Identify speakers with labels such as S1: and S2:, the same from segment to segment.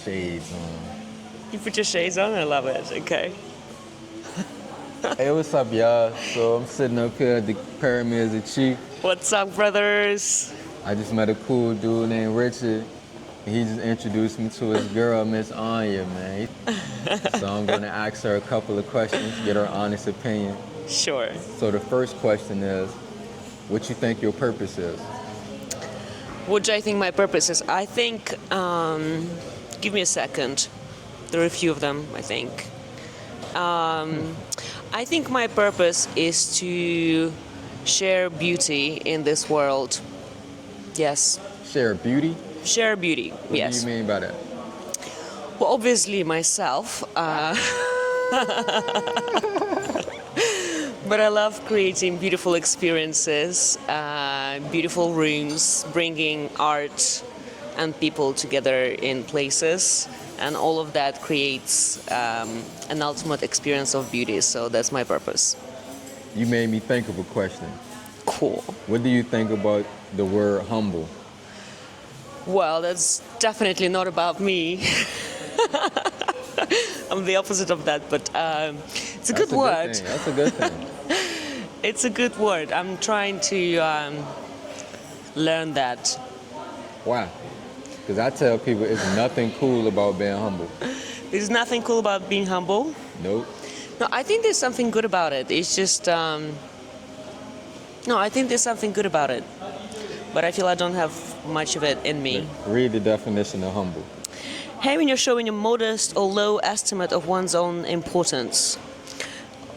S1: shades on.
S2: You put your shades on? I love it. Okay.
S1: Hey, what's up, y'all? So I'm sitting up here at the Pyramids of Chi.
S2: What's up, brothers?
S1: I just met a cool dude named Richard. He just introduced me to his girl, Miss Anya, man. So I'm gonna ask her a couple of questions, get her honest opinion.
S2: Sure.
S1: So the first question is, what you think your purpose is?
S2: What do I think my purpose is? I think, give me a second. There are a few of them, I think. I think my purpose is to share beauty in this world. Yes.
S1: Share beauty?
S2: Share beauty,
S1: What
S2: yes.
S1: do you mean by that?
S2: Well, obviously myself. But I love creating beautiful experiences, beautiful rooms, bringing art and people together in places. And all of that creates an ultimate experience of beauty. So that's my purpose.
S1: You made me think of a question.
S2: Cool.
S1: What do you think about the word humble?
S2: Well, that's definitely not about me. I'm the opposite of that, but it's a good word.
S1: That's a good thing.
S2: It's a good word. I'm trying to learn that.
S1: Why? Because I tell people it's nothing cool about being humble.
S2: There's nothing cool about being humble.
S1: Nope.
S2: No, I think there's something good about it. It's just, no, I think there's something good about it. But I feel I don't have much of it in me.
S1: Read the definition of humble.
S2: Having or showing a modest or low estimate of one's own importance.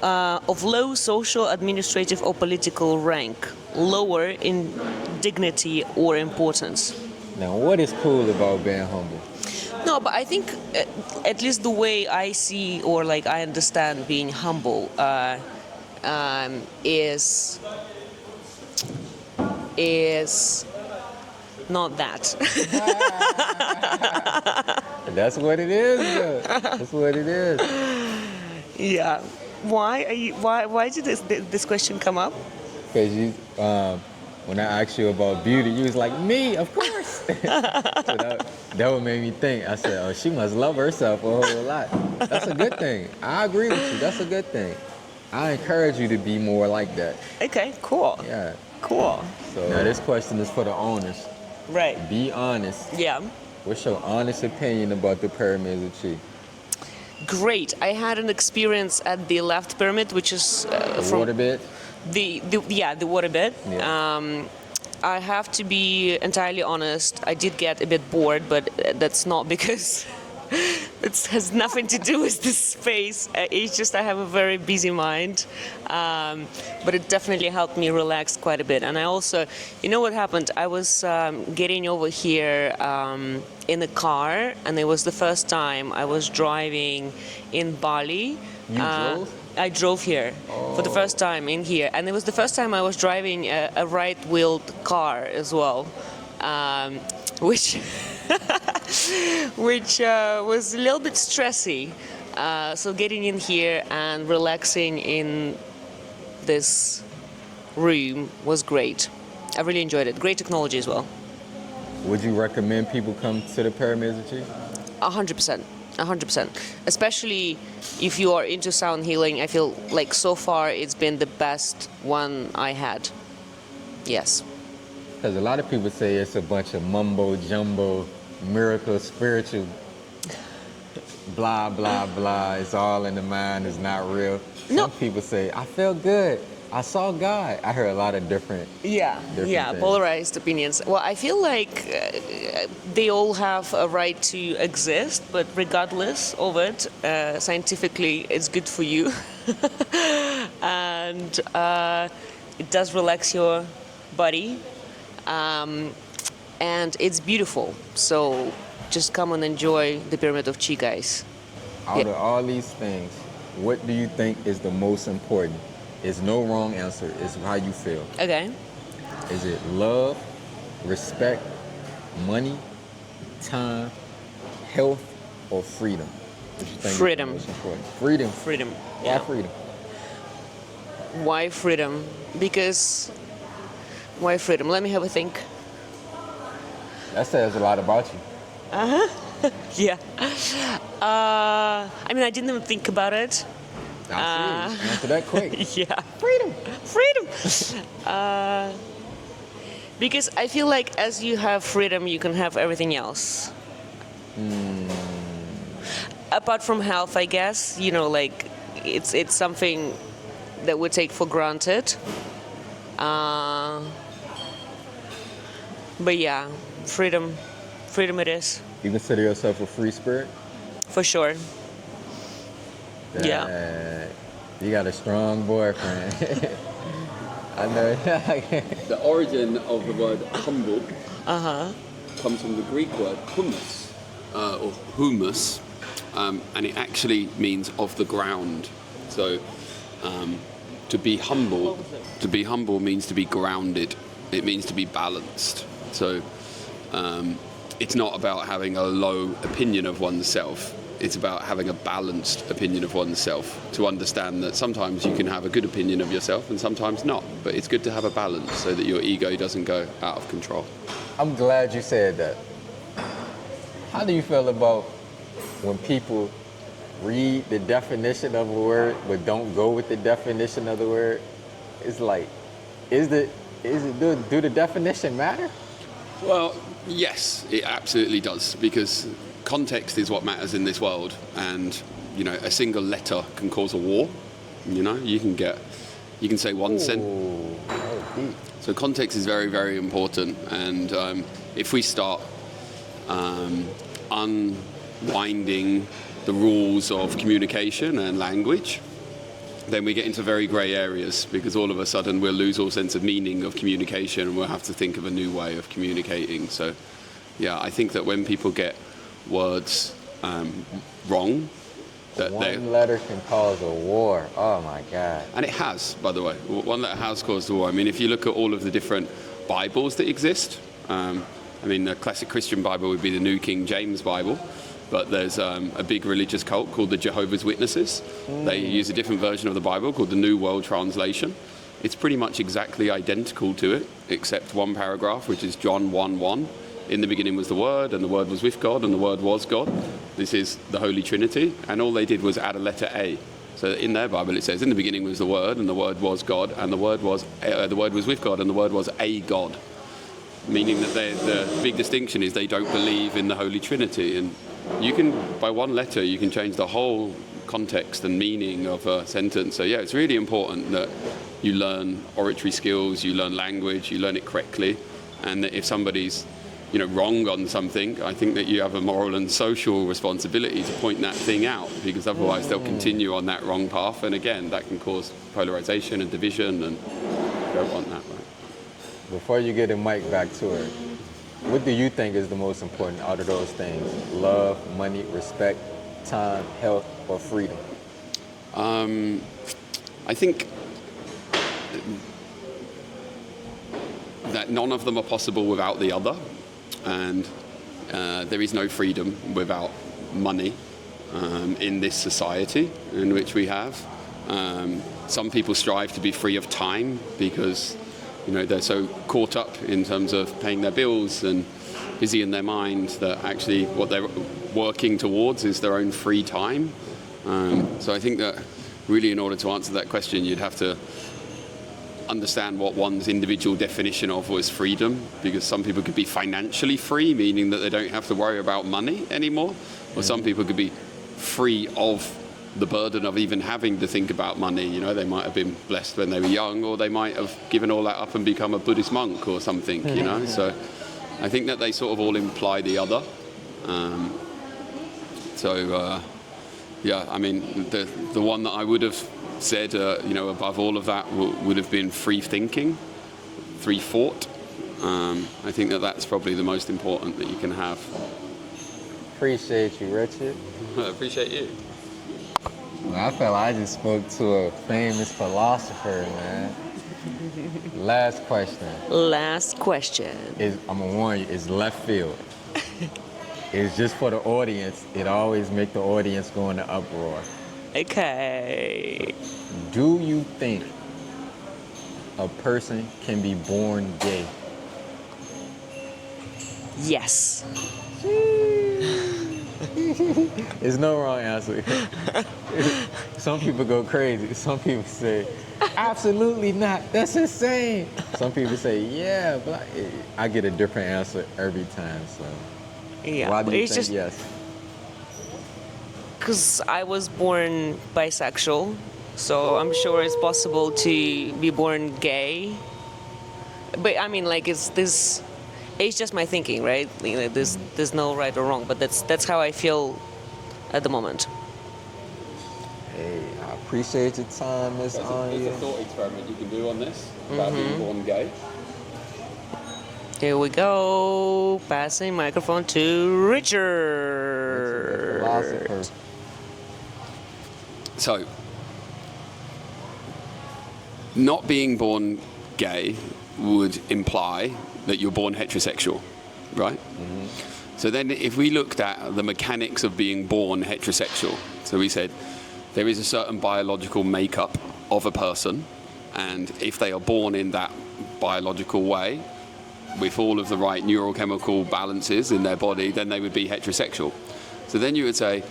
S2: Of low social, administrative, or political rank. Lower in dignity or importance.
S1: Now, what is cool about being humble?
S2: No, but I think at least the way I see or like I understand being humble is not that.
S1: That's what it is. That's what it is.
S2: Yeah. Why did this question come up?
S1: Because you, when I asked you about beauty, you was like, me, of course. So that what made me think. I said, oh, she must love herself a whole lot. That's a good thing. I agree with you. That's a good thing. I encourage you to be more like that.
S2: Okay, cool.
S1: Yeah.
S2: Cool.
S1: So now this question is for the owners.
S2: Right.
S1: Be honest.
S2: Yeah.
S1: What's your honest opinion about the Pyramids of Chi?
S2: Great. I had an experience at the left pyramid, which is
S1: The waterbed?
S2: The waterbed.
S1: Yeah.
S2: I have to be entirely honest. I did get a bit bored, but that's not because it has nothing to do with this space. It's just I have a very busy mind, but it definitely helped me relax quite a bit. And I also, you know what happened? I was getting over here in a car, and it was the first time I was driving in Bali.
S1: You drove?
S2: I drove here for the first time in here, and it was the first time I was driving a right-wheeled car as well, which was a little bit stressy. So getting in here and relaxing in this room was great. I really enjoyed it. Great technology as well.
S1: Would you recommend people come to the Pyramids of Chi?
S2: 100%. 100%. Especially if you are into sound healing, I feel like so far it's been the best one I had. Yes.
S1: Because a lot of people say it's a bunch of mumbo jumbo, miracle, spiritual, blah, blah, blah. It's all in the mind, it's not real. Some people say, I feel good. I saw God. I heard a lot of different things.
S2: Polarized opinions. Well, I feel like they all have a right to exist, but regardless of it, scientifically, it's good for you. And it does relax your body. And it's beautiful. So just come and enjoy the Pyramid of Chi, guys.
S1: Out of all these things, what do you think is the most important? There's no wrong answer. It's how you feel.
S2: Okay.
S1: Is it love, respect, money, time, health, or freedom? What you think
S2: Freedom.
S1: is the most important? Freedom.
S2: Freedom.
S1: Why
S2: Yeah.
S1: freedom?
S2: Why freedom? Because why freedom? Let me have a think.
S1: That says a lot about you.
S2: Yeah. I mean, I didn't even think about it.
S1: I see. Answer that quick.
S2: Yeah. Freedom. Because I feel like as you have freedom, you can have everything else. Apart from health, I guess, you know, like it's something that we take for granted. But yeah, freedom it is,
S1: You consider yourself a free spirit?
S2: for sure. Yeah.
S1: Dang. You got a strong boyfriend. I know.
S3: The origin of the word humble comes from the Greek word humus, or humus, and it actually means of the ground. So to be humble means to be grounded. It means to be balanced. So it's not about having a low opinion of oneself. It's about having a balanced opinion of oneself, to understand that sometimes you can have a good opinion of yourself and sometimes not. But it's good to have a balance so that your ego doesn't go out of control.
S1: I'm glad you said that. How do you feel about when people read the definition of a word but don't go with the definition of the word? It's like, do the definition matter?
S3: Well, yes, it absolutely does, because context is what matters in this world, and you know, a single letter can cause a war. You know, you can say one sentence.
S1: Deep.
S3: So context is very, very important, and if we start unwinding the rules of communication and language, then we get into very grey areas, because all of a sudden we'll lose all sense of meaning of communication and we'll have to think of a new way of communicating. So yeah, I think that when people get words wrong, that
S1: One letter can cause a war. Oh my God.
S3: and it has, by the way, one that has caused a war. I mean, if you look at all of the different Bibles that exist, I mean, the classic Christian Bible would be the New King James Bible, but there's a big religious cult called the Jehovah's Witnesses. They use a different version of the Bible called the New World Translation. It's pretty much exactly identical to it, except one paragraph, which is John 1:1. In the beginning was the Word, and the Word was with God, and the Word was God. This is the Holy Trinity, and all they did was add a letter A. So in their Bible it says, in the beginning was the Word, and the Word was God, and the Word was with God, and the Word was a God. Meaning that the big distinction is they don't believe in the Holy Trinity. And you can, by one letter, you can change the whole context and meaning of a sentence. So yeah, it's really important that you learn oratory skills, you learn language, you learn it correctly, and that if somebody's wrong on something, I think that you have a moral and social responsibility to point that thing out, because otherwise they'll continue on that wrong path, and again, that can cause polarization and division, and you don't want that, right?
S1: Before you get the mic back to her, what do you think is the most important out of those things? Love, money, respect, time, health, or freedom?
S3: I think that none of them are possible without the other, and there is no freedom without money in this society in which we have. Some people strive to be free of time because they're so caught up in terms of paying their bills and busy in their mind that actually what they're working towards is their own free time. So I think that really, in order to answer that question, you'd have to understand what one's individual definition of was freedom, because some people could be financially free, meaning that they don't have to worry about money anymore, or some people could be free of the burden of even having to think about money. They might have been blessed when they were young, or they might have given all that up and become a Buddhist monk or something, So I think that they sort of all imply the other. Yeah, I mean, the one that I would have said, above all of that would have been free thinking, free thought. I think that that's probably the most important that you can have.
S1: Appreciate you, Richard.
S3: I appreciate you.
S1: I felt like I just spoke to a famous philosopher, man. Last question. I'm gonna warn you, it's left field. It's just for the audience. It always make the audience go into uproar.
S2: Okay.
S1: Do you think a person can be born gay?
S2: Yes.
S1: There's no wrong answer. Some people go crazy. Some people say, absolutely not. That's insane. Some people say, yeah, but I get a different answer every time. So
S2: Yeah,
S1: why do you
S2: it's
S1: think
S2: just
S1: yes?
S2: because I was born bisexual, so I'm sure it's possible to be born gay. But I mean, like, it's this. It's just my thinking, right? You know, there's no right or wrong, but that's how I feel at the moment.
S1: Hey, I appreciate your time, Miss Anya.
S3: It's a thought experiment you can do on this about being born gay.
S2: Here we go. Passing microphone to Richard.
S1: Philosopher.
S3: So, not being born gay would imply that you're born heterosexual, right? So then if we looked at the mechanics of being born heterosexual, so we said there is a certain biological makeup of a person, and if they are born in that biological way, with all of the right neurochemical balances in their body, then they would be heterosexual. So then you would say,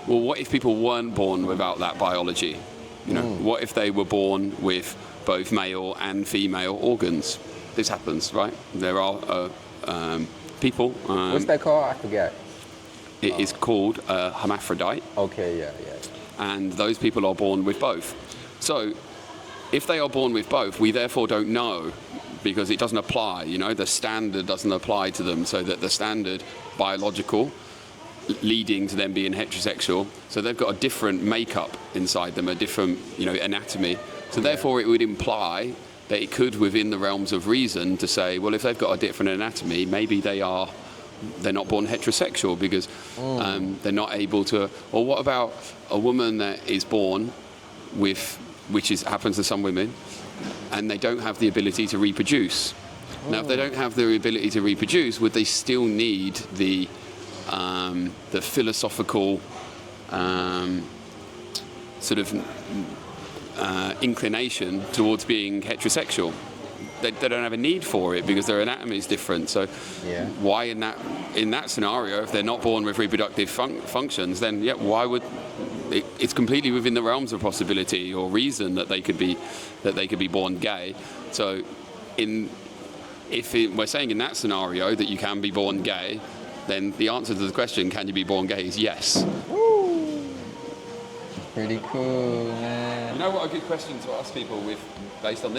S3: well, what if people weren't born without that biology? You know, what if they were born with both male and female organs? This happens, right? There are people.
S1: What's that called? I forgot.
S3: It is called a hermaphrodite,
S1: Okay, yeah.
S3: and those people are born with both. So, if they are born with both, we therefore don't know, because it doesn't apply. You know, the standard doesn't apply to them. So that the standard biological leading to them being heterosexual. So they've got a different makeup inside them, a different, you know, anatomy. So therefore it would imply that it could, within the realms of reason, to say, well, if they've got a different anatomy, maybe they're not born heterosexual because they're not able to. Or what about a woman that is born with, happens to some women, and they don't have the ability to reproduce? Now, if they don't have the ability to reproduce, would they still need the philosophical sort of inclination towards being heterosexual? They don't have a need for it because their anatomy is different. So why in that scenario, if they're not born with reproductive functions, then why would it's completely within the realms of possibility or reason that they could be born gay. So we're saying in that scenario that you can be born gay, then the answer to the question, can you be born gay, is yes.
S1: Woo! Pretty cool, man.
S3: You know what a good question to ask people based on this?